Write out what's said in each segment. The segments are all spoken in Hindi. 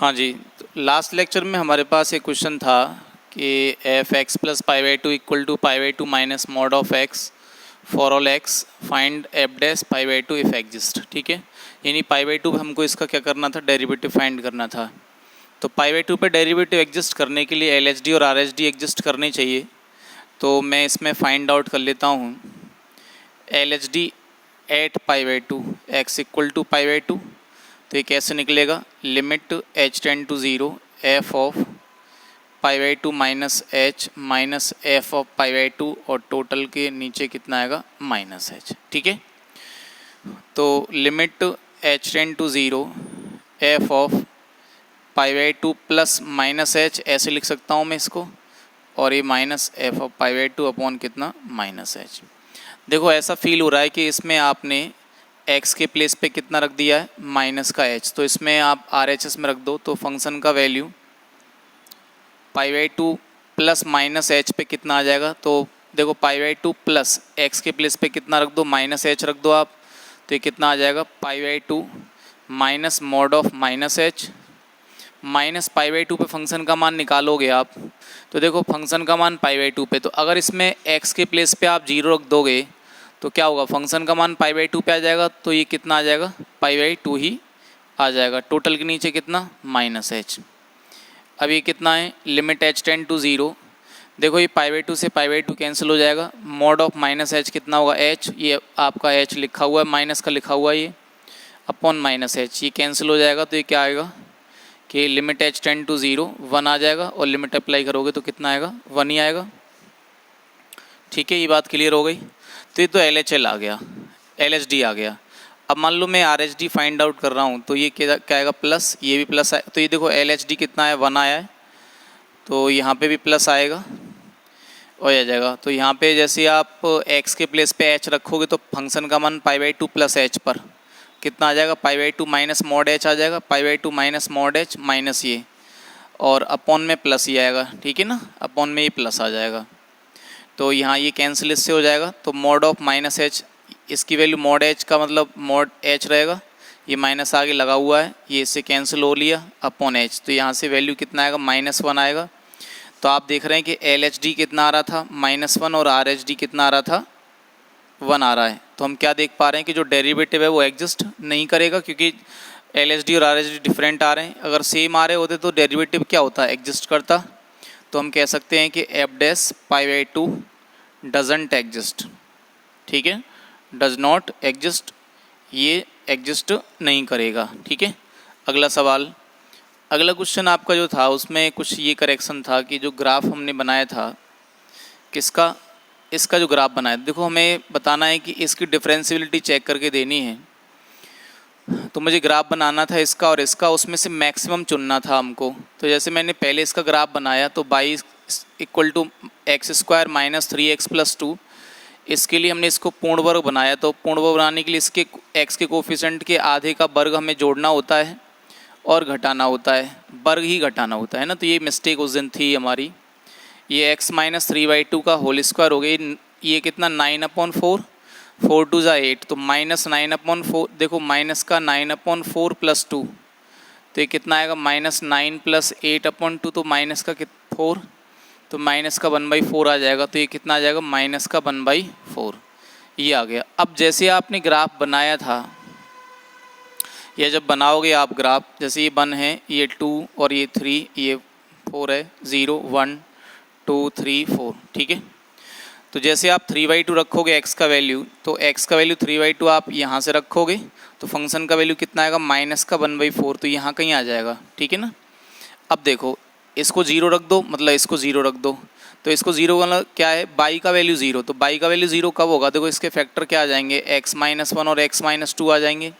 हाँ जी, तो लास्ट लेक्चर में हमारे पास एक क्वेश्चन था कि f x plus pi by two equal to pi by two minus mod of x for all x find f dash pi by two if exist. ठीक है, यानी पाई बाई टू हमको इसका क्या करना था, डेरिवेटिव फाइंड करना था। तो पाई बाई टू पे डेरिवेटिव एग्जिस्ट करने के लिए एल एच डी और आर एच डी एग्जिस्ट करनी चाहिए। तो मैं इसमें फाइंड आउट कर लेता हूँ L H D at pi by two x equal to pi by two. तो ये कैसे निकलेगा, limit H tend to zero f of pi by two minus f of pi by two और टोटल के नीचे कितना आएगा माइनस एच। ठीक है, तो limit H tend to zero f of pi by two plus minus h ऐसे लिख सकता हूँ मैं इसको, और ये minus f of pi by two upon कितना माइनस एच। देखो ऐसा फील हो रहा है कि इसमें आपने x के प्लेस पे कितना रख दिया है, माइनस का h, तो इसमें आप आर एच एस में रख दो तो फंक्शन का value pi by two plus minus H पे कितना आ जाएगा। तो देखो पाई बाई टू प्लस x के प्लेस पे कितना रख दो, माइनस एच रख दो आप, तो ये कितना आ जाएगा pi by two minus mod of minus h minus pi by to पे फंक्शन का मान निकालोगे आप। तो देखो फंक्शन का मान पाई बाई टू पे, तो अगर इसमें x के प्लेस पे आप जीरो रख दोगे तो क्या होगा, फंक्शन का मान पाई बाई टू पे आ जाएगा, तो ये कितना आ जाएगा पाई बाई टू ही आ जाएगा। टोटल के नीचे कितना माइनस एच। अब ये कितना है, limit H tend to zero, देखो ये पाई बाई टू से पाई बाई टू कैंसिल हो जाएगा, मॉड ऑफ माइनस एच कितना होगा एच, ये आपका एच लिखा हुआ है, माइनस का लिखा हुआ है ये, अपॉन माइनस एच, ये कैंसिल हो जाएगा। तो ये क्या आएगा कि limit H tend to zero one आ जाएगा, और लिमिट अप्लाई करोगे तो कितना आएगा वन ही आएगा। ठीक है, ये बात क्लियर हो गई। तो ये तो एल एच एल आ गया, एल एच डी आ गया। अब मान लो मैं R H D find out कर रहा हूँ, तो ये क्या आएगा प्लस, ये भी प्लस आए, तो ये देखो एल एच डी कितना है वन आया है, तो यहाँ पे भी प्लस आएगा और आ जाएगा। तो यहाँ पे जैसे आप x के प्लेस पे h रखोगे तो फंक्शन का मान pi by two plus H पर कितना आ जाएगा, pi by two minus mod H आ जाएगा, pi by two minus mod H minus ये, और अपॉन में प्लस ही आएगा। ठीक है ना, अपॉन में ये प्लस आ जाएगा, तो यहाँ ये कैंसिल इससे हो जाएगा। तो मॉड ऑफ माइनस एच, इसकी वैल्यू मॉड एच का मतलब मॉड एच रहेगा, ये माइनस आगे लगा हुआ है, ये इससे कैंसिल हो लिया अपॉन एच, तो यहाँ से वैल्यू कितना आएगा माइनस वन आएगा। तो आप देख रहे हैं कि एल एच डी कितना आ रहा था माइनस वन, और आर एच डी कितना आ रहा था वन आ रहा है। तो हम क्या देख पा रहे हैं कि जो डेरिवेटिव है वो एग्जिस्ट नहीं करेगा, क्योंकि एल एच डी और आर एच डी डिफरेंट आ रहे हैं। अगर सेम आ रहे होते तो डेरिवेटिव क्या होता है, एग्जिस्ट करता। तो हम कह सकते हैं कि F dash pi by to doesn't exist. ठीक है, डज नॉट एग्जिस्ट, ये एग्जिस्ट नहीं करेगा। ठीक है, अगला सवाल, अगला क्वेश्चन आपका जो था उसमें कुछ ये करेक्शन था कि जो ग्राफ हमने बनाया था किसका, इसका जो ग्राफ बनाया, देखो हमें बताना है कि इसकी डिफरेंशियबिलिटी चेक करके देनी है। तो मुझे ग्राफ बनाना था इसका और इसका, उसमें से मैक्सिमम चुनना था हमको। तो जैसे मैंने पहले इसका ग्राफ बनाया, तो y equal to x square minus three x plus two, इसके लिए हमने इसको पूर्ण वर्ग बनाया। तो पूर्ण वर्ग बनाने के लिए इसके एक्स के कोफिशिएंट के आधे का वर्ग हमें जोड़ना होता है और घटाना होता है, वर्ग ही घटाना होता है ना। तो ये मिस्टेक उस दिन थी हमारी, ये x minus three by two का होल स्क्वायर हो गया, ये कितना nine upon four, four two ज़ा एट, तो माइनस नाइन अपॉन फोर, देखो माइनस का nine upon four plus two, तो ये कितना आएगा minus nine plus eight upon two, तो माइनस का फोर, तो माइनस का वन बाई फोर आ जाएगा। तो ये कितना आ जाएगा माइनस का वन बाई फोर, ये आ गया। अब जैसे आपने ग्राफ बनाया था, या जब बनाओगे आप ग्राफ, जैसे ये वन है, ये टू और ये थ्री, ये फोर है, zero one two three four. ठीक है, तो जैसे आप थ्री बाई टू रखोगे x का वैल्यू, तो x का वैल्यू थ्री बाई टू आप यहाँ से रखोगे, तो फंक्शन का वैल्यू कितना आएगा माइनस का वन बाई फोर, तो यहाँ कहीं आ जाएगा। ठीक है ना, अब देखो इसको ज़ीरो रख दो, मतलब इसको ज़ीरो रख दो, तो इसको ज़ीरो मतलब क्या है, बाई का वैल्यू ज़ीरो, तो बाई का वैल्यू ज़ीरो कब होगा, देखो इसके फैक्टर क्या आ जाएंगे, x माइनस वन और x माइनस टू आ जाएंगे।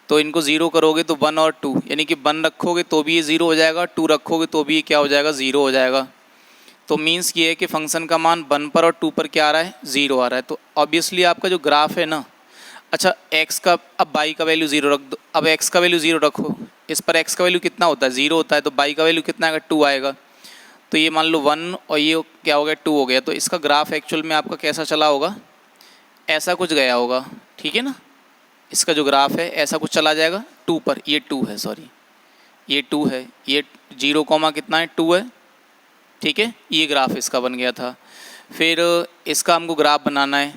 तो इनको ज़ीरो करोगे तो वन और टू, यानी कि वन रखोगे तो भी ये ज़ीरो हो जाएगा, टू रखोगे तो भी ये क्या हो जाएगा ज़ीरो हो जाएगा। तो मीन्स ये है कि फंक्शन का मान वन पर और टू पर क्या आ रहा है, ज़ीरो आ रहा है। तो ऑब्वियसली आपका जो ग्राफ है ना, अच्छा x का, अब बाई का वैल्यू ज़ीरो रख दो, अब x का वैल्यू ज़ीरो रखो, इस पर x का वैल्यू कितना होता है ज़ीरो होता है, तो बाई का वैल्यू कितना आएगा टू आएगा। तो ये मान लो वन और ये क्या हो गया टू हो गया, तो इसका ग्राफ एक्चुअल में आपका कैसा चला होगा, ऐसा कुछ गया होगा। ठीक है ना, इसका जो ग्राफ है ऐसा कुछ चला जाएगा टू पर, ये टू है सॉरी, ये 2 है, ये 0 कॉमा कितना है 2 है, ठीक है। ये ग्राफ इसका बन गया था। फिर इसका हमको ग्राफ बनाना है,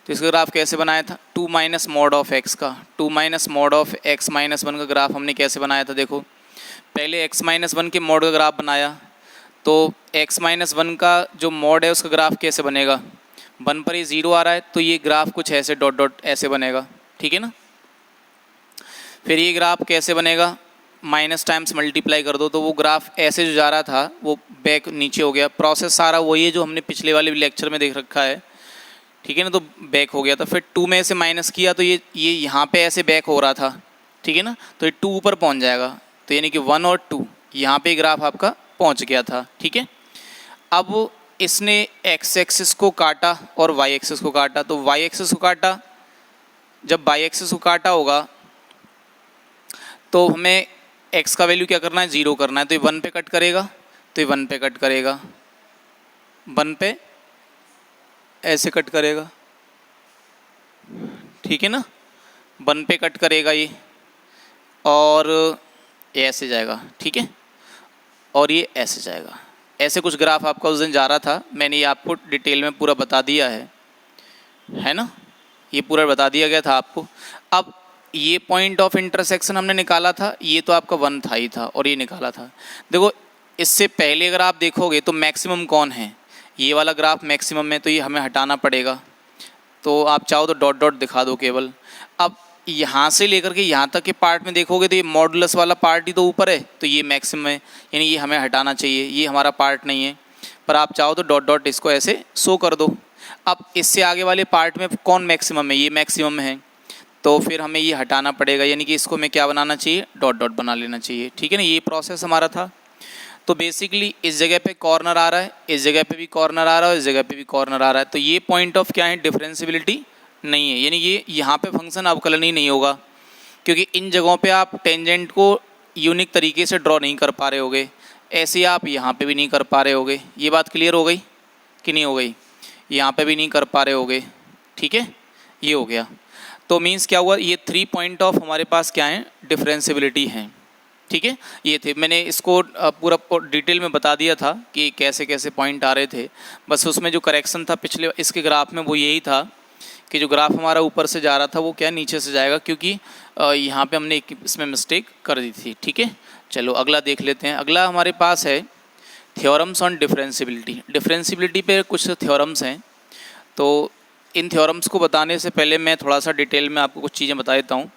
तो इसका ग्राफ कैसे बनाया था, 2 माइनस मॉड ऑफ एक्स का, 2 minus mod of x minus 1 का ग्राफ हमने कैसे बनाया था। देखो पहले x माइनस 1 के मॉड का ग्राफ बनाया, तो x माइनस 1 का जो मॉड है उसका ग्राफ कैसे बनेगा, 1 पर ये 0 आ रहा है तो ये ग्राफ कुछ ऐसे डॉट डॉट ऐसे बनेगा, ठीक है ना। फिर ये ग्राफ कैसे बनेगा, माइनस टाइम्स मल्टीप्लाई कर दो तो वो ग्राफ ऐसे जो जा रहा था वो बैक नीचे हो गया। प्रोसेस सारा वही है जो हमने पिछले वाले लेक्चर में देख रखा है, ठीक है ना। तो बैक हो गया था, फिर 2 में से माइनस किया तो ये यहाँ पे ऐसे बैक हो रहा था, ठीक है ना। तो ये 2 ऊपर पहुँच जाएगा, तो यानी कि 1 और 2 यहाँ पे ग्राफ आपका पहुँच गया था, ठीक है। अब इसने एक्स एक्सिस को काटा और वाई एक्सिस को काटा, तो वाई एक्सिस को काटा, जब वाई एक्सिस को काटा होगा तो हमें x का वैल्यू क्या करना है, 0 करना है, तो ये 1 पे कट करेगा, तो ये 1 पे कट करेगा, 1 पे ऐसे कट करेगा, ठीक है ना, 1 पे कट करेगा ये, और ये ऐसे जाएगा, ठीक है, और ये ऐसे जाएगा। ऐसे कुछ ग्राफ आपका उस दिन जा रहा था, मैंने ये आपको डिटेल में पूरा बता दिया है ना, ये पूरा बता दिया गया था आपको। अब ये पॉइंट ऑफ इंटरसेक्शन हमने निकाला था, ये तो आपका 1 था ही था, और ये निकाला था। देखो इससे पहले अगर आप देखोगे तो मैक्सिमम कौन है, ये वाला ग्राफ मैक्सिमम है, तो ये हमें हटाना पड़ेगा। तो आप चाहो तो डॉट डॉट दिखा दो केवल। अब यहाँ से लेकर के यहाँ तक के पार्ट में देखोगे तो ये मॉडुलस वाला पार्ट ही तो ऊपर है, तो ये मैक्सिमम है, यानी ये हमें हटाना चाहिए, ये हमारा पार्ट नहीं है। पर आप चाहो तो डॉट डॉट इसको ऐसे शो कर दो। अब इससे आगे वाले पार्ट में कौन मैक्सिमम है, ये मैक्सिमम है, तो फिर हमें ये हटाना पड़ेगा, यानी कि इसको हमें क्या बनाना चाहिए, डॉट डॉट बना लेना चाहिए, ठीक है ना। ये प्रोसेस हमारा था। तो बेसिकली इस जगह पे कॉर्नर आ रहा है, इस जगह पे भी कॉर्नर आ रहा है, और इस जगह पे भी कॉर्नर आ रहा है, तो ये पॉइंट ऑफ क्या है, डिफरेंशियबिलिटी नहीं है, यानी ये यहाँ पे फंक्शन अवकलन ही नहीं होगा, क्योंकि इन जगहों पे आप टेंजेंट को यूनिक तरीके से ड्रॉ नहीं कर पा रहे होगे, ऐसे आप यहाँ पे भी नहीं कर पा रहे होगे। ये बात क्लियर हो गई कि नहीं हो गई, यहाँ पे भी नहीं कर पा रहे होगे, ठीक है, ये हो गया। तो मीन्स क्या हुआ, ये 3 पॉइंट ऑफ हमारे पास क्या है, डिफरेंशियबिलिटी हैं, ठीक है। ये थे, मैंने इसको पूरा डिटेल में बता दिया था कि कैसे कैसे पॉइंट आ रहे थे, बस उसमें जो करेक्शन था पिछले इसके ग्राफ में वो यही था कि जो ग्राफ हमारा ऊपर से जा रहा था वो क्या नीचे से जाएगा, क्योंकि यहाँ पे हमने इसमें मिस्टेक कर दी थी, ठीक है। चलो अगला देख लेते हैं। अगला हमारे पास है थ्योरम्स ऑन डिफरेंशियबिलिटी। डिफरेंशियबिलिटी पे कुछ थ्योरम्स हैं, तो इन थ्योरम्स को बताने से पहले मैं थोड़ा सा डिटेल में आपको कुछ चीज़ें बता देता हूँ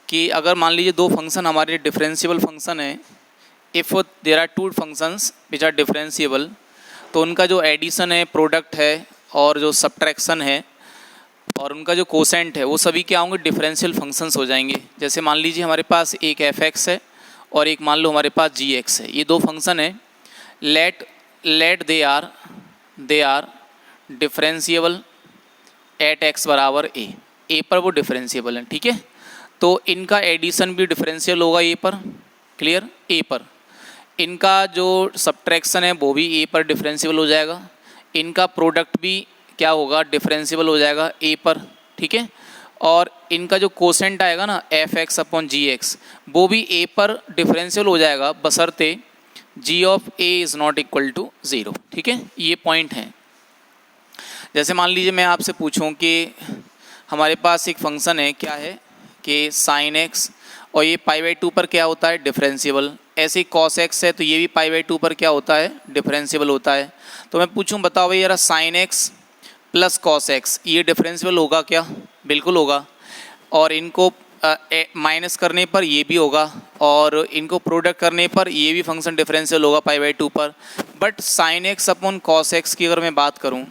कि अगर मान लीजिए दो फंक्शन हमारे डिफरेंशियबल फंक्शन है, if there are 2 functions which are differentiable, तो उनका जो एडिशन है, प्रोडक्ट है, और जो सब्ट्रैक्शन है, और उनका जो कोसेंट है, वो सभी क्या होंगे, डिफरेंशियल फंक्शंस हो जाएंगे। जैसे मान लीजिए हमारे पास एक f(x) है और एक मान लो हमारे पास g(x) है, ये दो फंक्शन है। Let they are differentiable at x बराबर a पर वो डिफरेंशियबल है, ठीक है। तो इनका एडिशन भी डिफरेंशियल होगा a पर, क्लियर, a पर। इनका जो सब्ट्रैक्शन है वो भी a पर डिफरेंशियबल हो जाएगा। इनका प्रोडक्ट भी क्या होगा, डिफरेंशियबल हो जाएगा a पर, ठीक है। और इनका जो कोसेंट आएगा ना f(x) अपॉन g(x), वो भी a पर डिफरेंशियल हो जाएगा, बशर्ते g of a is not equal to 0, ठीक है। ये पॉइंट हैं। जैसे मान लीजिए मैं आपसे पूछूं कि हमारे पास एक फंक्शन है, क्या है कि sin x, और ये π/2 पर क्या होता है, डिफरेंशियबल। ऐसे ही cos x है तो ये भी π/2 पर क्या होता है, डिफरेंशियबल होता है। तो मैं पूछूं, बताओ भाई यार, sin x plus cos x ये डिफरेंशियबल होगा क्या, बिल्कुल होगा। और इनको माइनस करने पर ये भी होगा, और इनको प्रोडक्ट करने पर ये भी फंक्शन डिफरेंशियल होगा π/2 पर। But sin x upon cos x की अगर मैं बात करूं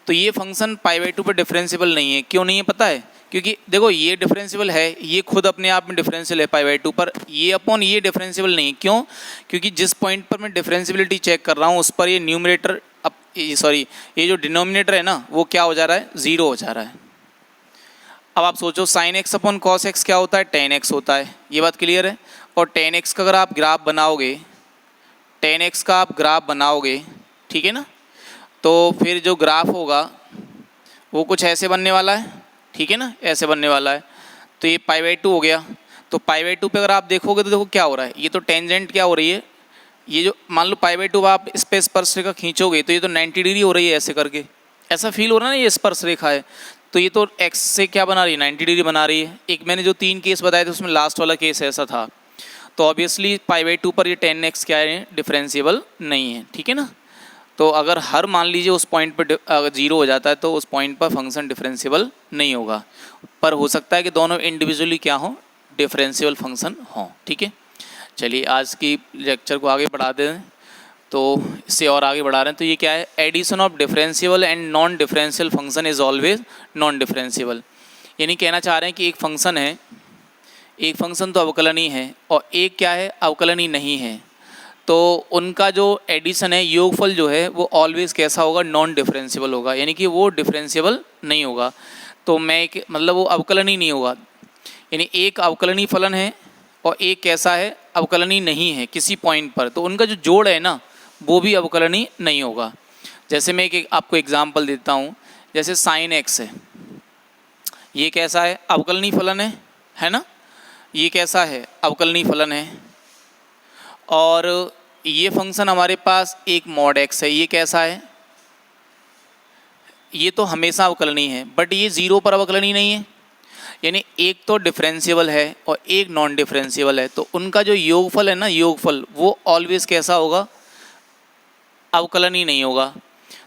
तो ये फंक्शन π/2 पर डिफरेंशियबल नहीं है। क्यों नहीं है पता है, क्योंकि देखो ये डिफरेंशियबल है, ये खुद अपने आप में डिफरेंशियल है π/2 पर, ये अपॉन ये डिफरेंशियबल नहीं है। क्यों, क्योंकि जिस पॉइंट पर मैं डिफरेंशियबिलिटी चेक कर रहा हूँ उस पर ये न्यूमरेटर ये जो डिनोमिनेटर है ना वो क्या हो जा रहा है, 0 हो जा रहा है। अब आप सोचो sin x upon cos x क्या होता है, tan x होता है, ये बात क्लियर है। और tan x का अगर आप ग्राफ बनाओगे, tan x का आप ग्राफ बनाओगे, ठीक है ना, तो फिर जो ग्राफ होगा वो कुछ ऐसे बनने वाला है, ठीक है ना, ऐसे बनने वाला है। तो ये π/2 हो गया। तो π/2 पे अगर आप देखोगे तो देखो क्या हो रहा है, ये तो टेंजेंट क्या हो रही है, ये जो मान लो π/2 आप इस पे स्पर्श रेखा खींचोगे तो ये तो 90 डिग्री हो रही है ऐसे करके, ऐसा फील हो रहा है ना, ये स्पर्श रेखा है तो ये तो x से क्या बना रही है, 90 डिग्री बना रही है। एक मैंने जो 3 केस बताए थे उसमें लास्ट वाला केस ऐसा था, तो ऑब्वियसली π/2 पर ये 10x क्या है, डिफरेंशिएबल नहीं है, ठीक है ना। तो अगर हर मान लीजिए उस पॉइंट पर अगर 0 हो जाता है तो उस पॉइंट पर फंक्शन डिफरेंशिएबल नहीं होगा, पर हो सकता है कि दोनों इंडिविजुअली क्या हो, डिफरेंशिएबल फंक्शन हो, ठीक है। चलिए आज की लेक्चर को आगे बढ़ाते हैं, तो इससे और आगे बढ़ा रहे हैं। तो ये क्या है, addition of differentiable and non differential function is always non differentiable, यानी कहना चाह रहे हैं कि एक फंक्शन है, एक फंक्शन तो अवकलनीय है और एक क्या है, अवकलनीय नहीं है, तो उनका जो एडिशन है, योगफल जो है वो ऑलवेज कैसा होगा, नॉन डिफरेंशिएबल होगा, यानी कि वो डिफरेंशिएबल नहीं होगा। तो मैं एक मतलब वो अवकलनीय नहीं होगा, यानी एक अवकलनीय फलन है और एक कैसा है, अवकलनीय नहीं है किसी पॉइंट पर, तो उनका जो जोड़ है ना वो भी अवकलनीय नहीं होगा। जैसे मैं एक आपको एग्जांपल देता हूँ, जैसे sin x है, ये कैसा है, अवकलनीय फलन है ना, ये कैसा है, अवकलनीय फलन है, और ये फंक्शन हमारे पास एक mod x है, ये कैसा है, ये तो हमेशा अवकलनीय है, बट ये 0 पर अवकलनीय नहीं है, यानी एक तो डिफरेंशिएबल है और एक नॉन डिफरेंशिएबल है, तो उनका जो योगफल है ना, योगफल वो ऑलवेज कैसा होगा, अवकलनीय नहीं होगा।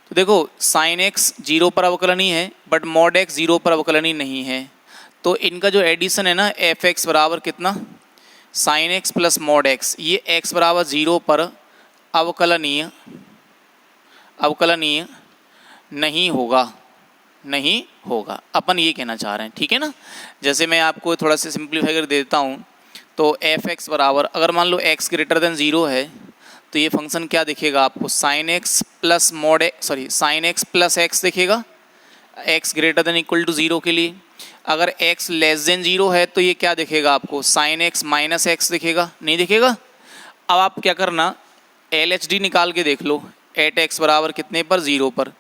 तो देखो sin x 0 पर अवकलनीय है बट mod x 0 पर अवकलनीय नहीं है, तो इनका जो एडिशन है ना, f(x) बराबर कितना, sin x plus mod x, ये x बराबर 0 पर अवकलनीय नहीं होगा, नहीं होगा, अपन ये कहना चाह रहे हैं, ठीक है ना। जैसे मैं आपको थोड़ा सा सिंप्लीफाई कर देता हूँ, तो f(x) बराबर अगर मान लो x ग्रेटर देन 0 है तो ये फंक्शन क्या दिखेगा आपको, sin x plus sin x plus x दिखेगा, x greater than equal to 0 के लिए। अगर x लेस देन 0 है तो ये क्या दिखेगा आपको, sin x माइनस x दिखेगा, नहीं दिखेगा। अब आप क्या करना, LHD निकाल के देख लो, एट x बराबर कितने पर, 0 पर,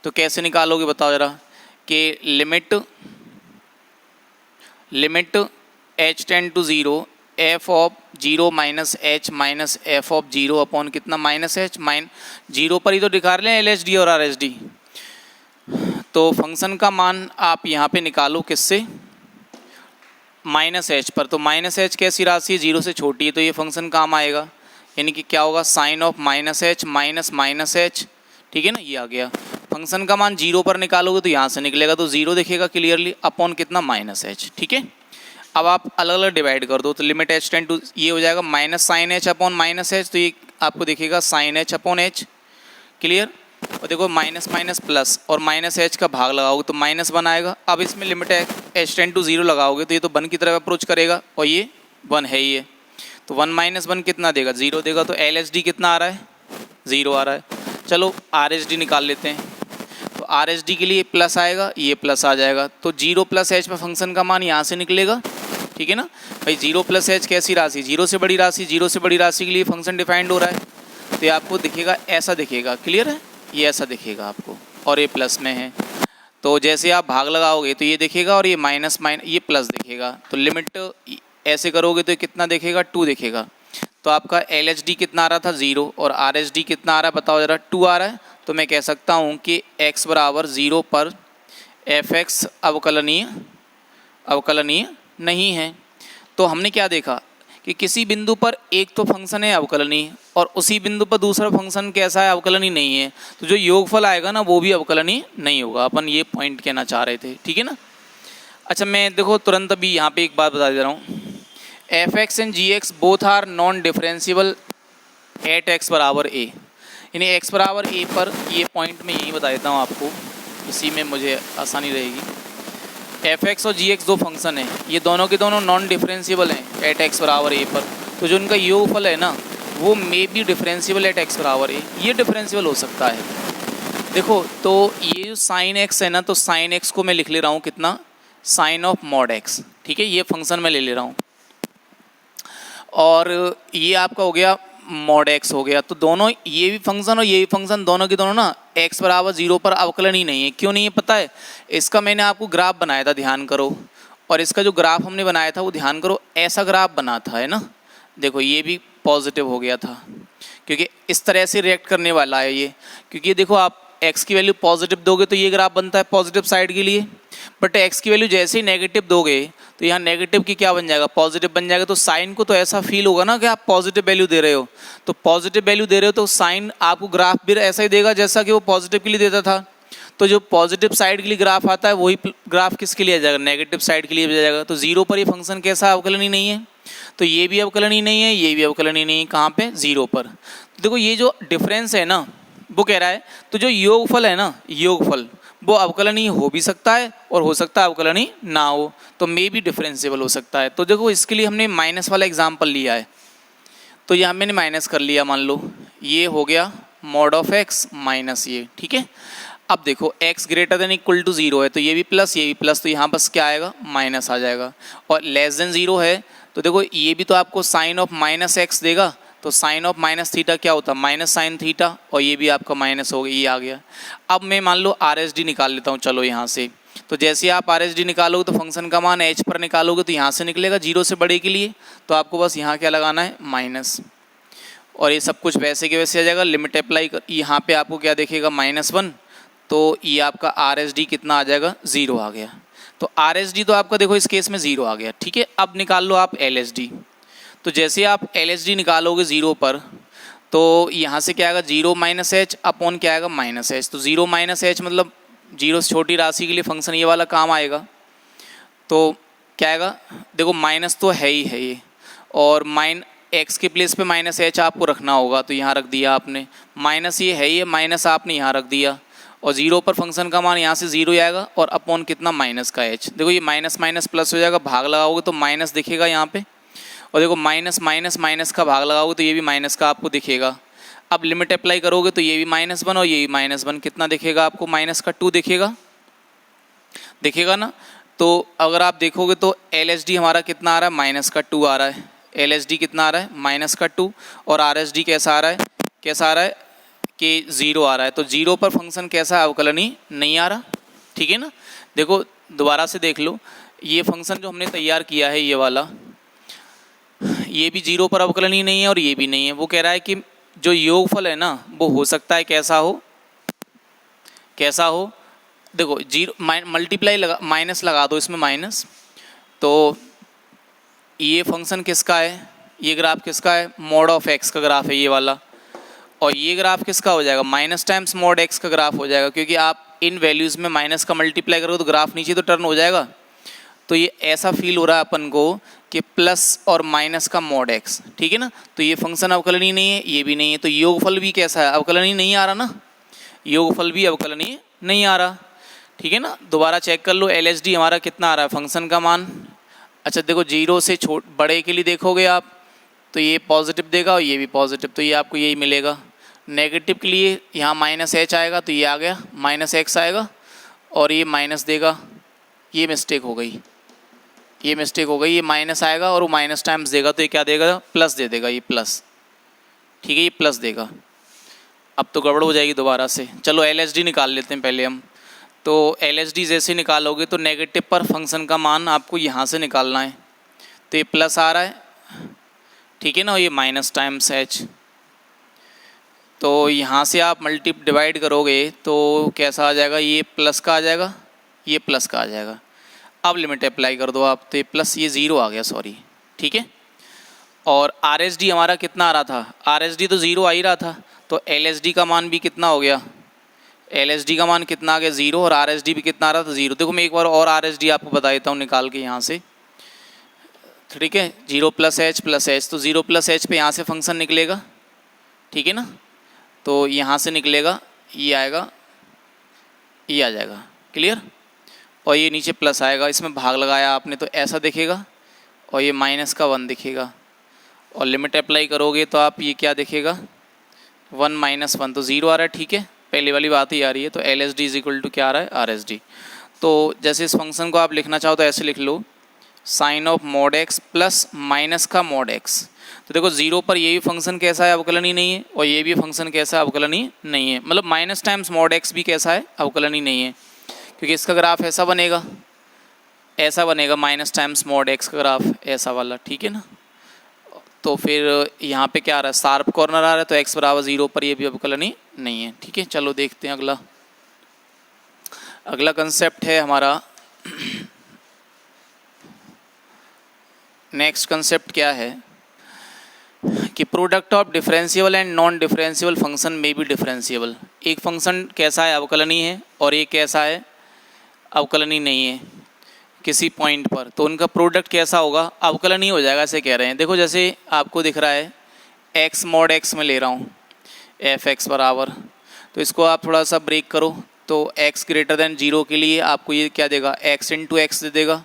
तो कैसे निकालोगे बताओ जरा, कि limit h tend to 0 f of 0 minus h minus f of 0 upon कितना, माइनस h, 0 पर ही तो दिखा रहे हैं LHD और RHD, तो फंक्शन का मान आप यहाँ पे निकालो किससे, माइनस h पर, तो माइनस h कैसी राशि है, 0 से छोटी है, तो ये फंक्शन काम आएगा, यानी कि क्या होगा, sine of minus h minus minus h, ठीक है ना, ये आ गया। फंक्शन का मान 0 पर निकालोगे तो यहाँ से निकलेगा, तो 0 दिखेगा क्लियरली, अपॉन कितना, माइनस h, ठीक है। अब आप अलग अलग डिवाइड कर दो, तो लिमिट h टेंड टू, ये हो जाएगा minus sine h upon minus h, तो ये आपको दिखेगा sine h upon h, clear. और देखो माइनस माइनस प्लस, और माइनस h का भाग लगाओगे तो माइनस 1 आएगा। अब इसमें लिमिट h टेंड टू 0 लगाओगे तो ये तो 1 की तरफ अप्रोच करेगा, और ये 1 है ही है, तो 1 माइनस 1 कितना देगा, 0 देगा, तो LHD कितना आ रहा है, 0 आ रहा है। चलो RHD निकाल लेते हैं, तो RHD के लिए प्लस आएगा, ये प्लस आ जाएगा, तो 0 प्लस h पर फंक्शन का मान यहाँ से निकलेगा, ठीक है ना भाई। 0 प्लस h कैसी राशि, 0 से बड़ी राशि, 0 से बड़ी राशि के लिए फंक्शन डिफाइंड हो रहा है, तो ये आपको दिखेगा, ऐसा दिखेगा, क्लियर है, ये ऐसा दिखेगा आपको, और ये प्लस में है, तो जैसे आप भाग लगाओगे तो ये दिखेगा, और ये माइनस ये प्लस दिखेगा, तो लिमिट ऐसे करोगे तो कितना दिखेगा, 2 दिखेगा। तो आपका LHD कितना आ रहा था, 0, और RHD कितना आ रहा है बताओ जरा, 2 आ रहा है। तो मैं कह सकता हूँ कि x बराबर 0 पर f(x) अवकलनीय नहीं है। तो हमने क्या देखा कि किसी बिंदु पर एक तो फंक्शन है अवकलनीय, और उसी बिंदु पर दूसरा फंक्शन कैसा है, अवकलनीय नहीं है, तो जो योगफल आएगा ना वो भी अवकलनीय नहीं होगा, अपन ये पॉइंट कहना चाह रहे थे, ठीक है ना। अच्छा मैं देखो तुरंत अभी यहाँ पे एक बात बता दे रहा हूँ, f(x) and g(x) both are non differentiable at x बराबर a, यानी x बराबर a पर, ये पॉइंट मैं यही बता देता हूँ आपको, इसी में मुझे आसानी रहेगी। f(x) और g(x) दो फंक्शन हैं, ये दोनों के दोनों नॉन डिफरेंशिएबल हैं एट x बराबर a पर, तो जो उनका योगफल है ना वो may be differentiable at x बराबर a, ये डिफरेंशिएबल हो सकता है। देखो तो ये जो साइन x है ना, तो साइन x को मैं लिख ले रहा हूँ कितना, साइन ऑफ mod x, ठीक है, ये फंक्शन मैं ले रहा हूँ, और ये आपका हो गया mod x हो गया, तो दोनों ये भी फंक्शन और ये भी फंक्शन दोनों के दोनों ना x बराबर 0 पर अवकलन ही नहीं है। क्यों नहीं है पता है, इसका मैंने आपको ग्राफ बनाया था, ध्यान करो, और इसका जो ग्राफ हमने बनाया था वो ध्यान करो ऐसा ग्राफ बना था, है ना। देखो ये भी पॉजिटिव हो गया था क्योंकि इस तरह से रिएक्ट करने वाला है ये, क्योंकि ये देखो आप x की वैल्यू पॉजिटिव दोगे तो ये ग्राफ बनता है पॉजिटिव साइड के लिए, बट x की वैल्यू जैसे ही नेगेटिव दोगे तो यहाँ नेगेटिव की क्या बन जाएगा, पॉजिटिव बन जाएगा। तो साइन को तो ऐसा फील होगा ना कि आप पॉजिटिव वैल्यू दे रहे हो, तो पॉजिटिव वैल्यू दे रहे हो तो साइन आपको ग्राफ भी ऐसा ही देगा जैसा कि वो पॉजिटिव के लिए देता था। तो जो पॉजिटिव साइड के लिए ग्राफ आता है वही ग्राफ किसके लिए आ जाएगा, नेगेटिव साइड के लिए आ जाएगा। तो जीरो पर ये फंक्शन कैसा, अवकलनीय नहीं है, तो ये भी अवकलनीय नहीं है, ये भी अवकलनीय नहीं है, कहाँ पे, जीरो पर। तो देखो ये जो डिफरेंस है ना वो कह रहा है, तो जो योगफल है ना, योगफल वो अवकलनीय हो भी सकता है और हो सकता है अवकलनीय ना हो, तो मे भी डिफरेंशिएबल हो सकता है। तो देखो इसके लिए हमने माइनस वाला एग्जाम्पल लिया है, तो यहाँ मैंने माइनस कर लिया, मान लो ये हो गया मॉड ऑफ एक्स माइनस ये, ठीक है। अब देखो x greater than equal to zero है तो ये भी प्लस ये भी प्लस, तो यहाँ बस क्या आएगा, माइनस आ जाएगा। और लेस देन जीरो है तो देखो ये भी तो आपको साइन ऑफ माइनस एक्स देगा, तो साइन ऑफ माइनस थीटा क्या होता है, माइनस साइन थीटा, और ये भी आपका माइनस हो गया, ये आ गया। अब मैं मान लो आर एस डी निकाल लेता हूँ, चलो यहाँ से। तो जैसे आप आर एस डी निकालोगे तो फंक्शन का मान एच पर निकालोगे तो यहाँ से निकलेगा जीरो से बड़े के लिए, तो आपको बस यहाँ क्या लगाना है, माइनस, और ये सब कुछ वैसे के वैसे आ जाएगा। लिमिट अप्लाई कर, यहाँ पे आपको क्या देखेगा, -1, तो ये आपका आर एस डी कितना आ जाएगा, जीरो आ गया। तो आर एस डी तो आपका देखो इस केस में जीरो आ गया, ठीक है। अब निकाल लो आप एल एस डी, तो जैसे आप एल एस डी निकालोगे जीरो पर तो यहाँ से क्या आएगा, जीरो माइनस एच अपॉन क्या आएगा, माइनस एच। तो जीरो माइनस एच मतलब जीरो से छोटी राशि के लिए फंक्शन ये वाला काम आएगा, तो क्या आएगा, देखो माइनस तो है ही है ये, और एक्स के प्लेस पे माइनस एच आपको रखना होगा, तो यहाँ रख दिया आपने, माइनस ये है ये माइनस आपने यहाँ रख दिया, और जीरो पर फंक्शन का मान यहाँ से जीरो आएगा, और अपॉन कितना, माइनस का एच। देखो ये माइनस माइनस प्लस हो जाएगा, भाग लगाओगे तो माइनस दिखेगा यहाँ पे, और देखो माइनस माइनस माइनस का भाग लगाओगे तो ये भी माइनस का आपको दिखेगा। अब लिमिट अप्लाई करोगे तो ये भी -1 और ये भी -1, कितना दिखेगा आपको, -2 दिखेगा, दिखेगा ना। तो अगर आप देखोगे तो एल एस डी हमारा कितना आ रहा है, -2 आ रहा है, एल एस डी कितना आ रहा है, -2, और आर एस डी कैसा आ रहा है, कैसा आ रहा है कि जीरो आ रहा है। तो जीरो पर फंक्शन कैसा है, अवकलनीय नहीं आ रहा, ठीक है ना। देखो दोबारा से देख लो, ये फंक्शन जो हमने तैयार किया है ये वाला, ये भी जीरो पर अवकलनीय नहीं है और ये भी नहीं है। वो कह रहा है कि जो योगफल है ना वो हो सकता है कैसा हो, कैसा हो, देखो जीरो मल्टीप्लाई लगा, माइनस लगा दो इसमें माइनस, तो ये फंक्शन किसका है, ये ग्राफ किसका है, मॉड ऑफ एक्स का ग्राफ है ये वाला, और ये ग्राफ किसका हो जाएगा, माइनस टाइम्स मॉड एक्स का ग्राफ हो जाएगा, क्योंकि आप इन वैल्यूज़ में माइनस का मल्टीप्लाई करोगे तो ग्राफ नीचे तो टर्न हो जाएगा। तो ये ऐसा फील हो रहा है अपन को कि प्लस और माइनस का मॉड एक्स, ठीक है ना। तो ये फंक्शन अवकलनीय नहीं है, ये भी नहीं है, तो योगफल भी कैसा है, अवकलनीय नहीं आ रहा ना, योगफल भी अवकलनीय नहीं आ रहा, ठीक है ना। दोबारा चेक कर लो, एल एस डी हमारा कितना आ रहा है, फंक्शन का मान, अच्छा देखो जीरो से बड़े के लिए देखोगे आप तो ये पॉजिटिव देगा और ये भी पॉजिटिव, तो ये आपको यही मिलेगा। नेगेटिव के लिए यहाँ -h आएगा तो ये आ गया, -x आएगा, और ये माइनस देगा, ये मिस्टेक हो गई, ये मिस्टेक हो गई, ये माइनस आएगा और वो माइनस टाइम्स देगा, तो ये क्या देगा, प्लस दे देगा, ये प्लस, ठीक है, ये प्लस देगा। अब तो गड़बड़ हो जाएगी दोबारा से, चलो एल एस डी निकाल लेते हैं पहले हम। तो एल एस डी जैसे निकालोगे तो नेगेटिव पर फंक्शन का मान आपको यहाँ से निकालना है, तो ये प्लस आ रहा है, ठीक है ना, और ये माइनस टाइम्स एच, तो यहाँ से आप डिवाइड करोगे तो कैसा आ जाएगा, ये प्लस का आ जाएगा, ये प्लस का आ जाएगा। अब लिमिट अप्लाई कर दो आप, तो ये प्लस, ये ज़ीरो आ गया, सॉरी, ठीक है। और आर एस डी हमारा कितना आ रहा था, आर एस डी तो ज़ीरो आ ही रहा था, तो एल एस डी का मान भी कितना हो गया, एल एस डी का मान कितना आ गया, ज़ीरो, और आर एस डी भी कितना आ रहा था, ज़ीरो। देखो मैं एक बार और आर एस डी आपको बता देता हूँ निकाल के यहाँ से, ठीक है, 0 + h, तो 0 + h पे यहाँ से फंक्शन निकलेगा, ठीक है ना, तो यहाँ से निकलेगा, ये आएगा, ये आ जाएगा, क्लियर, और ये नीचे प्लस आएगा, इसमें भाग लगाया आपने तो ऐसा दिखेगा, और ये -1 दिखेगा, और लिमिट अप्लाई करोगे तो आप ये क्या दिखेगा, 1 - 1, तो 0 आ रहा है, ठीक है, पहले वाली बात ही आ रही है। तो L S D is equal to क्या आ रहा है, आर एस डी। तो जैसे इस फंक्शन को आप लिखना चाहो तो ऐसे लिख लो, sine of mod x plus minus का मॉड एक्स। तो देखो जीरो पर ये भी फंक्शन कैसा है, अवकलनीय नहीं है, और ये भी फंक्शन कैसा है, अवकलनीय नहीं है, मतलब माइनस टाइम्स मॉड एक्स भी कैसा है, अवकलनीय नहीं है, क्योंकि इसका ग्राफ ऐसा बनेगा, ऐसा बनेगा माइनस टाइम्स मॉड एक्स का ग्राफ, ऐसा वाला, ठीक है ना। तो फिर यहाँ पे क्या आ रहा है, शार्प कॉर्नर आ रहा है, तो x बराबर 0 पर ये भी अवकलनीय नहीं है, ठीक है। चलो देखते हैं अगला। अगला कंसेप्ट है हमारा, नेक्स्ट कंसेप्ट क्या है कि product of differentiable and non differentiable function में भी डिफरेंशिएबल। एक फंक्शन कैसा है, अवकलनीय है, और एक कैसा है, अवकलनीय नहीं है किसी पॉइंट पर, तो उनका प्रोडक्ट कैसा होगा, अवकलनीय हो जाएगा, ऐसे कह रहे हैं। देखो जैसे आपको दिख रहा है x मॉड x में ले रहा हूँ एफ एक्स बराबर, तो इसको आप थोड़ा सा ब्रेक करो तो x ग्रेटर देन 0 के लिए आपको ये क्या देगा, x इंटू एक्स दे देगा,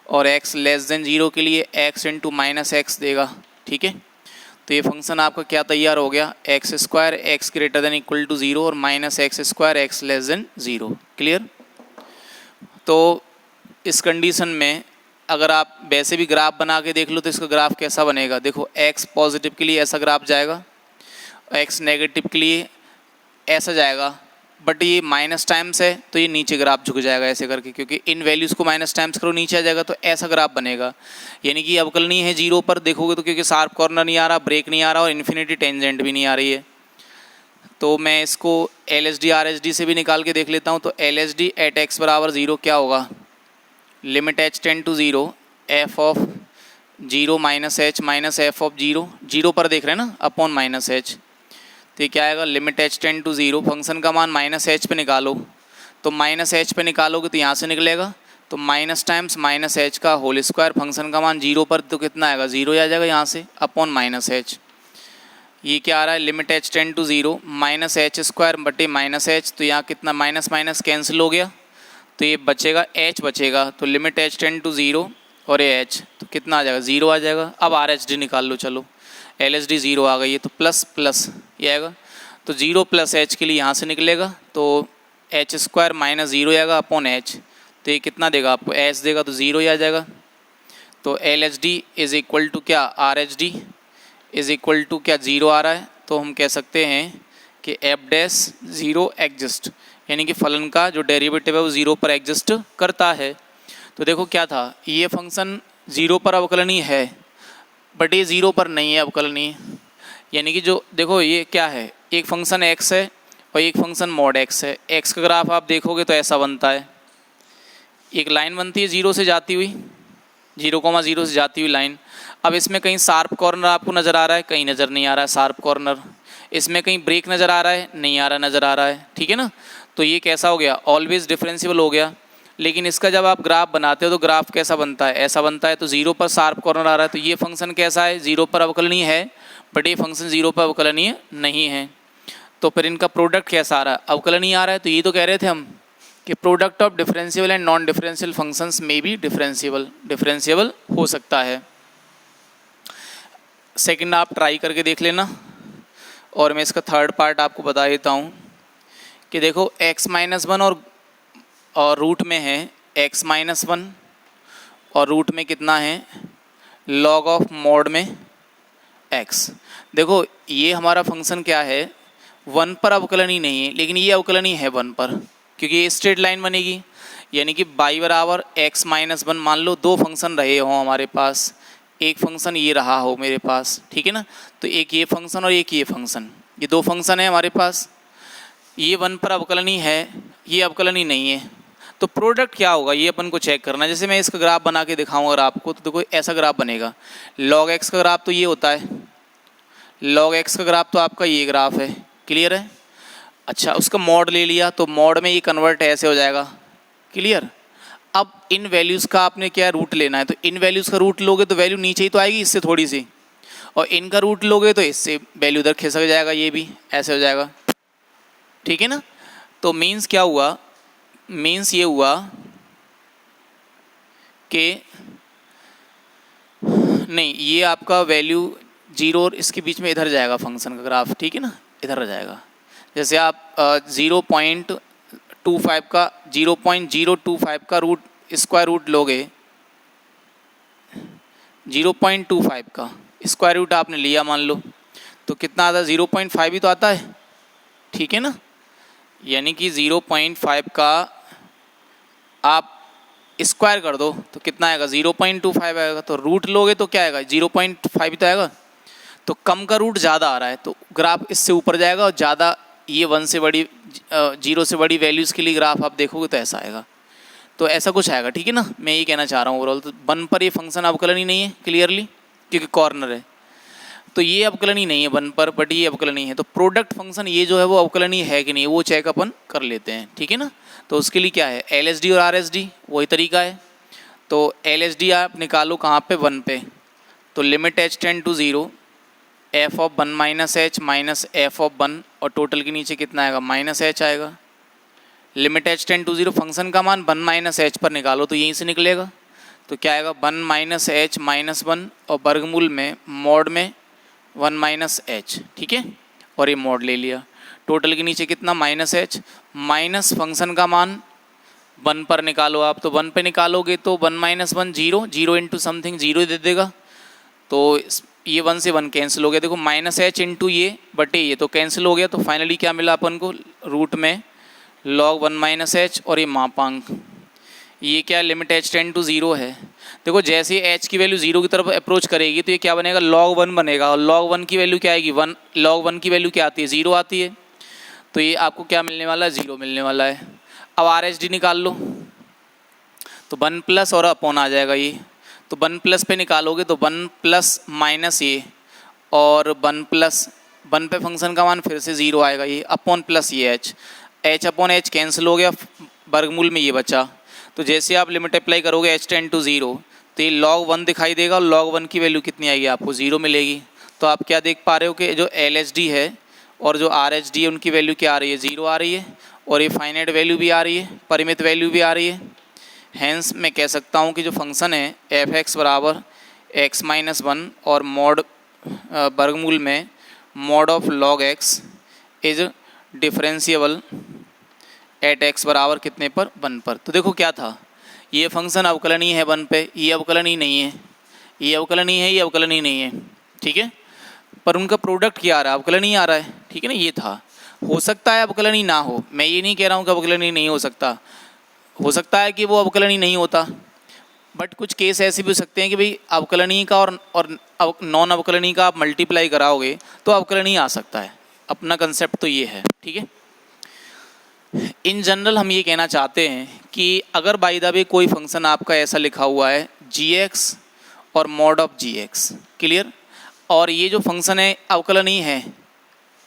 और x लेस देन 0 के लिए x इंटू माइनस एक्स देगा, ठीक है। तो ये फंक्शन आपका क्या तैयार हो गया, x square x greater than equal to 0 और minus x square x less than 0, clear. तो इस कंडीशन में अगर आप वैसे भी ग्राफ बना के देख लो तो इसका ग्राफ कैसा बनेगा, देखो x पॉजिटिव के लिए ऐसा ग्राफ जाएगा, x नेगेटिव के लिए ऐसा जाएगा, बट ये माइनस टाइम्स है तो ये नीचे ग्राफ झुक जाएगा ऐसे करके, क्योंकि इन वैल्यूज़ को माइनस टाइम्स करो नीचे आ जाएगा, तो ऐसा ग्राफ बनेगा। यानी कि अवकलनीय है 0 पर देखोगे तो, क्योंकि शार्प कॉर्नर नहीं आ रहा, ब्रेक नहीं आ रहा और इन्फिनिटी टेंजेंट भी नहीं आ रही है। तो मैं इसको LSD RSD से भी निकाल के देख लेता हूँ। तो LSD एट x बराबर 0 क्या होगा, limit h tend to 0 f of 0 minus h minus f of 0 पर देख रहे हैं ना, अपॉन माइनस एच। तो ये क्या आएगा, limit h tend to 0, function का मान माइनस एच पे निकालो, तो माइनस एच पे निकालोगे तो यहाँ से निकलेगा, तो माइनस टाइम्स माइनस एच का होल स्क्वायर, फंक्शन का मान 0 पर तो कितना आएगा, 0 आ जाएगा यहाँ से, अपॉन माइनस एच। ये क्या आ रहा है, limit h tend to 0 minus h square बटे माइनस एच, तो यहाँ कितना माइनस माइनस कैंसिल हो गया, तो ये बचेगा h बचेगा, तो लिमिट h टेंड टू 0 और ये h तो कितना आ जाएगा, 0 आ जाएगा। अब RHD निकाल लो, चलो LSD 0 आ गई है, तो प्लस प्लस ये आएगा, तो 0 प्लस h के लिए यहाँ से निकलेगा, तो h स्क्वायर माइनस 0 आएगा अपॉन h, तो ये कितना देगा आपको, h देगा, तो 0 ही आ जाएगा। तो LSD इज इक्वल टू क्या, RHD इज इक्वल टू क्या, 0 आ रहा है, तो हम कह सकते हैं कि f डैश 0 एग्जिस्ट, यानी कि फलन का जो डेरिवेटिव है वो 0 पर एग्जिस्ट करता है। तो देखो क्या था, ये फंक्शन 0 पर अवकलनीय है, बट ये 0 पर नहीं है अवकलनीय। यानी कि जो देखो ये क्या है, एक फंक्शन x है और एक फंक्शन मॉड x है। x का ग्राफ आप देखोगे तो ऐसा बनता है, एक लाइन बनती है 0 से जाती हुई, 0,0 से जाती हुई लाइन। अब इसमें कहीं शार्प कॉर्नर आपको नज़र आ रहा है, कहीं नज़र नहीं आ रहा है शार्प कॉर्नर, इसमें कहीं ब्रेक नज़र आ रहा है, नहीं आ रहा नज़र आ रहा है, ठीक है ना। तो ये कैसा हो गया, ऑलवेज डिफरेंशिएबल हो गया। लेकिन इसका जब आप ग्राफ बनाते हो तो ग्राफ कैसा बनता है, ऐसा बनता है। तो 0 पर शार्प कॉर्नर आ रहा है, तो ये फंक्शन कैसा है, 0 पर अवकलनीय है, बट ये फंक्शन 0 पर अवकलनीय नहीं है। तो फिर इनका प्रोडक्ट कैसा आ रहा है, अवकलनीय आ रहा है। तो ये तो कह रहे थे हम कि product of differentiable and non differential functions में भी डिफरेंशिएबल हो सकता है। सेकंड आप ट्राई करके देख लेना, और मैं इसका थर्ड पार्ट आपको बता देता हूँ कि देखो x-1 और रूट में है x-1 और रूट में कितना है log ऑफ मॉड में x। देखो ये हमारा फंक्शन क्या है, 1 पर अवकलनीय नहीं है, लेकिन ये अवकलनीय है 1 पर, क्योंकि ये स्ट्रेट लाइन बनेगी। यानी कि y बराबर x-1, मान लो दो फंक्शन रहे हों हमारे पास, एक फंक्शन ये रहा हो मेरे पास, ठीक है ना। तो एक ये फंक्शन और एक ये फंक्शन, ये दो फंक्शन है हमारे पास, ये 1 पर अवकलनीय है, ये अवकलनीय नहीं है। तो प्रोडक्ट क्या होगा ये अपन को चेक करना है। जैसे मैं इसका ग्राफ बना के दिखाऊंगा अगर आपको, तो देखो ऐसा ग्राफ बनेगा। log x का ग्राफ तो ये होता है, log x का ग्राफ तो आपका ये ग्राफ है, क्लियर है। अच्छा, उसका मॉड ले लिया तो मॉड में ये कन्वर्ट ऐसे हो जाएगा, क्लियर। अब इन वैल्यूज़ का आपने क्या रूट लेना है, तो इन वैल्यूज़ का रूट लोगे तो वैल्यू नीचे ही तो आएगी इससे थोड़ी सी, और इनका रूट लोगे तो इससे वैल्यू उधर खिसक जाएगा, ये भी ऐसे हो जाएगा, ठीक है ना। तो मीन्स क्या हुआ, मीन्स ये हुआ कि नहीं, ये आपका वैल्यू 0 और इसके बीच में इधर जाएगा फंक्शन का ग्राफ, ठीक है ना, इधर आ जाएगा। जैसे आप 0.025 का रूट स्क्वायर रूट लोगे, 0.25 का स्क्वायर रूट आपने लिया मान लो, तो कितना आता है, 0.5 ही तो आता है, ठीक है ना। यानी कि 0.5 का आप स्क्वायर कर दो तो कितना आएगा 0.25 आएगा। तो रूट लोगे तो क्या आएगा 0.5 ही तो आएगा। तो कम का रूट ज़्यादा आ रहा है तो ग्राफ इससे ऊपर जाएगा, और ज़्यादा ये 1 से बड़ी 0 से बड़ी वैल्यूज़ के लिए ग्राफ आप देखोगे तो ऐसा आएगा। तो ऐसा कुछ आएगा, ठीक है ना। मैं ये कहना चाह रहा हूँ ओवरऑल। तो 1 पर ये फंक्शन अवकलनीय नहीं है क्लियरली, क्योंकि कॉर्नर है। तो ये अवकलनीय नहीं है 1 पर, बट ये अवकलनीय है। तो प्रोडक्ट फंक्शन ये जो है वो अवकलनीय है कि नहीं, वो चेक अपन कर लेते हैं, ठीक है ना। तो उसके लिए क्या है, LSD और RSD वही तरीका है। तो LSD आप निकालो कहाँ पे, 1 पे। तो limit h tend to 0 f of 1 minus h minus f of 1, और टोटल के नीचे कितना आएगा माइनस h आएगा। Limit h tend to 0 function का मान 1 माइनस h पर निकालो तो यहीं से निकलेगा। तो क्या आएगा 1 माइनस h माइनस 1, और वर्गमूल में मॉड में 1 माइनस h, ठीक है। और ये मॉड ले लिया, टोटल के नीचे कितना माइनस h, माइनस फंक्शन का मान 1 पर निकालो आप। तो 1 पे निकालोगे तो 1 माइनस 1 0, 0 इंटू समथिंग 0 दे देगा। तो ये 1 से 1 कैंसिल हो गया, देखो माइनस h इंटू ये बटे ये तो कैंसिल हो गया। तो फाइनली क्या मिला अपन को, रूट में log 1 माइनस h, और ये मापांक, ये क्या लिमिट h टेंड टू 0 है। देखो जैसे ही h की वैल्यू 0 की तरफ अप्रोच करेगी तो ये क्या बनेगा log 1 बनेगा, और log 1 की वैल्यू क्या आएगी 1, log 1 की वैल्यू क्या आती है 0 आती है। तो ये आपको क्या मिलने वाला है 0 मिलने वाला है। अब RSD निकाल लो तो 1 प्लस और अपॉन आ जाएगा ये। तो 1 प्लस पे निकालोगे तो 1 प्लस माइनस ये, और 1 प्लस 1 पे फंक्शन का मान फिर से 0 आएगा, ये अपॉन प्लस ये h अपॉन h कैंसिल हो गया, वर्गमूल में ये बचा। तो जैसे आप लिमिट अप्लाई करोगे h टेंड टू 0 तो ये log 1 दिखाई देगा, और log 1 की वैल्यू कितनी आएगी आपको 0 मिलेगी। तो आप क्या देख पा रहे हो कि जो LSD है और जो RSD है उनकी वैल्यू क्या आ रही है 0 आ रही है, और ये फाइनाइट वैल्यू भी आ रही है, परिमित वैल्यू भी आ रही है। हैंस मैं कह सकता हूँ कि जो फंक्शन है f(x) बराबर x माइनस 1 और मॉड वर्गमूल में mod of log x is differentiable at x बराबर कितने पर 1 पर। तो देखो क्या था, ये फंक्शन अवकलनीय है 1 पे, ये अवकलनीय नहीं है, ये अवकलनीय है, ये अवकलनीय नहीं है, ठीक है। पर उनका प्रोडक्ट क्या आ रहा है अवकलनीय आ रहा है, ठीक है ना। ये था, हो सकता है अवकलनीय ना हो, मैं ये नहीं कह रहा हूँ कि अवकलनीय नहीं हो सकता है कि वो अवकलनीय नहीं होता, बट कुछ केस ऐसे भी हो सकते हैं कि भाई अवकलनीय का और नॉन अवकलनीय का आप मल्टीप्लाई कराओगे तो अवकलनीय आ सकता है। अपना कंसेप्ट तो ये है, ठीक है। इन जनरल हम ये कहना चाहते हैं कि अगर बाय द वे कोई फंक्शन आपका ऐसा लिखा हुआ है gx और मॉड ऑफ gx, क्लियर, और ये जो फंक्शन है अवकलनीय है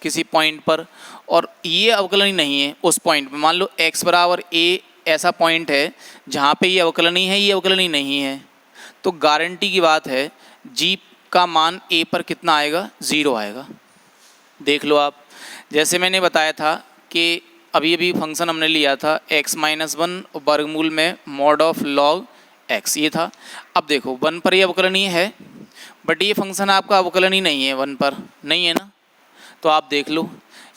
किसी पॉइंट पर, और ये अवकलनीय नहीं है उस पॉइंट पे, मान लो x बराबर a ऐसा पॉइंट है जहाँ पे ये अवकलनीय है, ये अवकलनीय नहीं है, तो गारंटी की बात है g का मान a पर कितना आएगा 0 आएगा। देख लो आप, जैसे मैंने बताया था कि अभी अभी फंक्शन हमने लिया था x माइनस 1 वर्गमूल में मॉड ऑफ log x, ये था। अब देखो 1 पर ये अवकलनीय है, बट ये फंक्शन आपका अवकलनीय नहीं है 1 पर, नहीं है ना। तो आप देख लो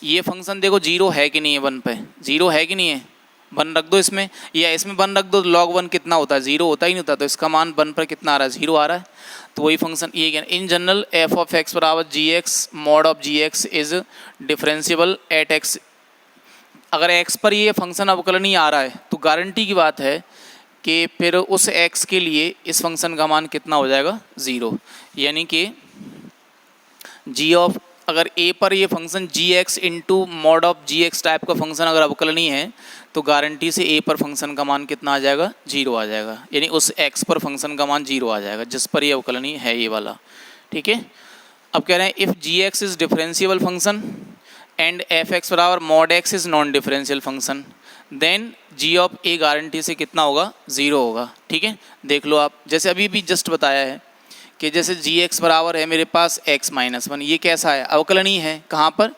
ये फंक्शन देखो 0 है कि नहीं है 1 पे, 0 है कि नहीं है, 1 रख दो इसमें, या इसमें 1 रख दो तो log 1 कितना होता है 0 होता ही नहीं होता। तो इसका मान 1 पर कितना आ रहा है 0 आ रहा है। तो वही फंक्शन ये क्या, in general f of x बराबर gx mod of gx is differentiable at x। अगर x पर ये फंक्शन अवकलनीय आ रहा है तो गारंटी की बात है कि फिर उस x के लिए इस फंक्शन का मान कितना हो जाएगा 0, यानी कि g ऑफ, अगर a पर ये function gx into mod of gx type का फंक्शन अगर अवकलनीय है तो गारंटी से a पर फंक्शन का मान कितना आ जाएगा 0 आ जाएगा, यानी उस x पर फंक्शन का मान 0 आ जाएगा जिस पर ये अवकलनीय है ये वाला, ठीक है। अब कह रहे हैं if gx is differentiable function and f(x) बराबर mod x is non differential function, then g of a guarantee से कितना होगा 0 होगा, ठीक है। देख लो आप, जैसे अभी भी जस्ट बताया है कि जैसे gx बराबर है मेरे पास x माइनस 1, ये कैसा है अवकलनीय है, कहाँ पर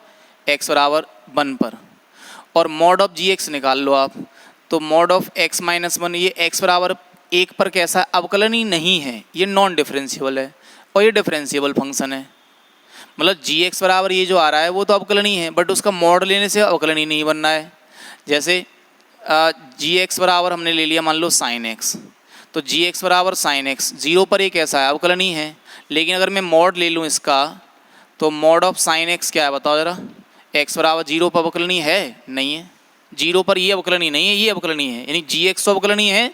x बराबर 1 पर, और मॉड ऑफ gx निकाल लो आप। तो मॉड ऑफ x माइनस 1, ये x बराबर 1 पर कैसा है अवकलनीय नहीं है, ये नॉन डिफरेंशिएबल है, और ये डिफरेंशिएबल फंक्शन है। मतलब gx बराबर ये जो आ रहा है वो तो अवकलनीय है, बट उसका मॉड लेने से अवकलनीय नहीं बनना है। जैसे gx बराबर हमने ले लिया मान लो sin x, तो gx बराबर sin x 0 पर ये कैसा है अवकलनीय है, लेकिन अगर मैं मॉड ले लूँ इसका तो मॉड ऑफ sin x क्या है बताओ ज़रा, x बराबर 0 पर अवकलनीय है नहीं है, 0 पर ये अवकलनीय नहीं है, ये अवकलनीय है, यानी gx तो अवकलनीय है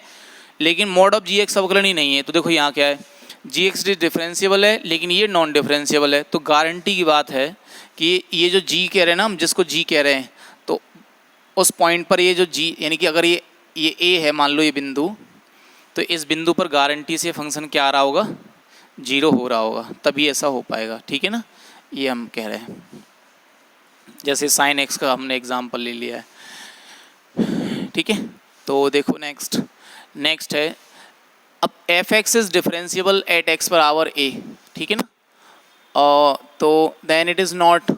लेकिन मॉड ऑफ जी एक्स अवकलन ही नहीं है। तो देखो यहाँ क्या है, जी एक्स डिफरेंशिएबल है लेकिन ये नॉन डिफरेंशिएबल है। तो गारंटी की बात है कि ये जो जी कह रहे हैं ना, हम जिसको जी कह रहे हैं, तो उस पॉइंट पर ये जो जी, यानी कि अगर ये ए है मान लो ये बिंदु, तो इस बिंदु पर गारंटी से फंक्शन क्या आ रहा होगा, 0 हो रहा होगा, तभी ऐसा हो पाएगा। ठीक है ना, ये हम कह रहे हैं। जैसे साइन एक्स का हमने एग्जाम्पल ले लिया है। ठीक है, तो देखो नेक्स्ट है, अब F x is differentiable at x पर आवर ए। ठीक है ना, तो then it is not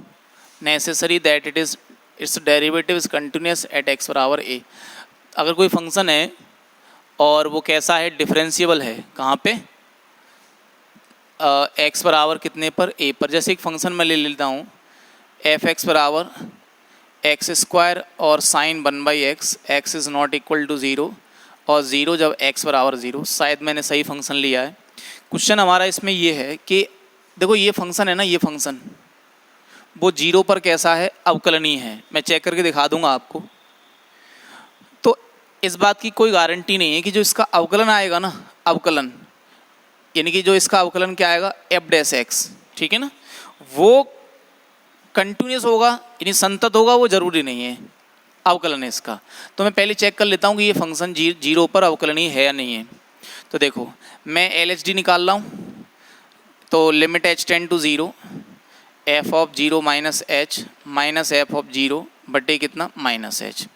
necessary that its derivative is continuous at x पर आवर ए। अगर कोई फंक्शन है और वो कैसा है, डिफरेंशिएबल है, कहाँ पे, एक्स पर आवर कितने पर, ए पर। जैसे एक फंक्शन मैं ले लेता हूँ एफ एक्स पर आवर एक्स स्क्वायर और sine 1/x, x is not equal to 0 और 0 जब एक्स पर आवर 0। शायद मैंने सही फंक्शन लिया है। क्वेश्चन हमारा इसमें ये है कि देखो ये फंक्शन है ना, ये फंक्शन वो 0 पर कैसा है, अवकलनीय है। मैं चेक करके दिखा दूंगा आपको। तो इस बात की कोई गारंटी नहीं है कि जो इसका अवकलन आएगा ना, अवकलन यानी कि जो इसका अवकलन क्या आएगा, एफ डैश एक्स, ठीक है ना, वो कंटिन्यूस होगा यानी संतत होगा, वो जरूरी नहीं है अवकलन है इसका। तो मैं पहले चेक कर लेता हूँ कि ये फंक्शन 0 पर अवकलनीय है या नहीं है। तो देखो मैं LHD निकाल रहा हूँ, तो limit h tend to 0 f of 0 minus h minus f of 0 बटे कितना माइनस एच।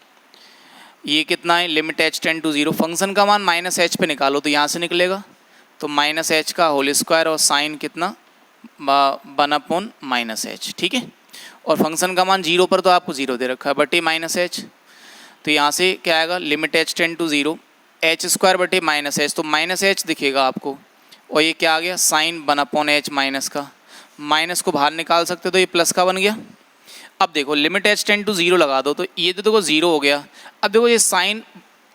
ये कितना है, limit h tend to 0, function का मान माइनस एच पे निकालो तो यहाँ से निकलेगा, तो माइनस एच का होल स्क्वायर और साइन कितना 1/-h। ठीक है, और फंक्शन का मान 0 पर तो आपको 0 दे रखा है, बटे माइनस एच। तो यहाँ से क्या आएगा, limit h tend to 0 h square बटे माइनस एच, तो माइनस एच दिखेगा आपको, और ये क्या आ गया, साइन 1/h माइनस का, माइनस को बाहर निकाल सकते तो ये प्लस का बन गया। अब देखो लिमिट h टेंड टू 0 लगा दो तो ये तो देखो 0 हो गया। अब देखो ये साइन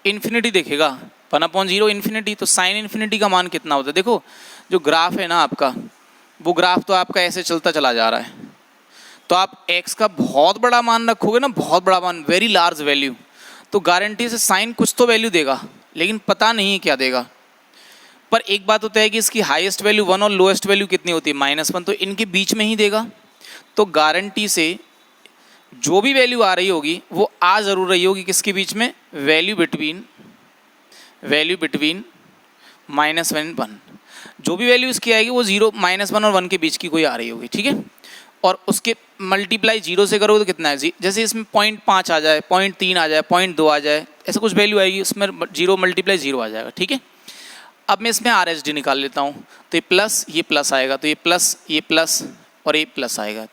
इन्फिनिटी दिखेगा, 1/0 इन्फिनिटी, तो साइन इन्फिनिटी का मान कितना होता है। देखो जो ग्राफ है ना आपका, वो ग्राफ तो आपका ऐसे चलता चला जा रहा है, तो आप x का बहुत बड़ा मान रखोगे ना, बहुत बड़ा मान, वेरी लार्ज वैल्यू, तो गारंटी से साइन कुछ तो वैल्यू देगा, लेकिन पता नहीं है क्या देगा। पर एक बात होता है कि इसकी हाईएस्ट वैल्यू 1 और लोएस्ट वैल्यू कितनी होती है, -1, तो इनके बीच में ही देगा। तो गारंटी से जो भी वैल्यू आ रही होगी वो आ जरूर रही होगी किसके बीच में, वैल्यू बिटवीन -1 जो भी वैल्यू इसकी आएगी वो 0 -1 और 1 के बीच की कोई आ रही होगी। ठीक है, और उसके मल्टीप्लाई 0 से करोगे तो कितना है, जैसे इसमें 0.5 आ जाए, 0.3 आ जाए, 0.2 आ जाए, ऐसा कुछ वैल्यू आएगी, उसमें 0 × 0 आ जाएगा। ठीक है, अब मैं इसमें RHD निकाल लेता हूँ, तो ये प्लस आएगा, तो ये प्लस और ये प्लस आएगा।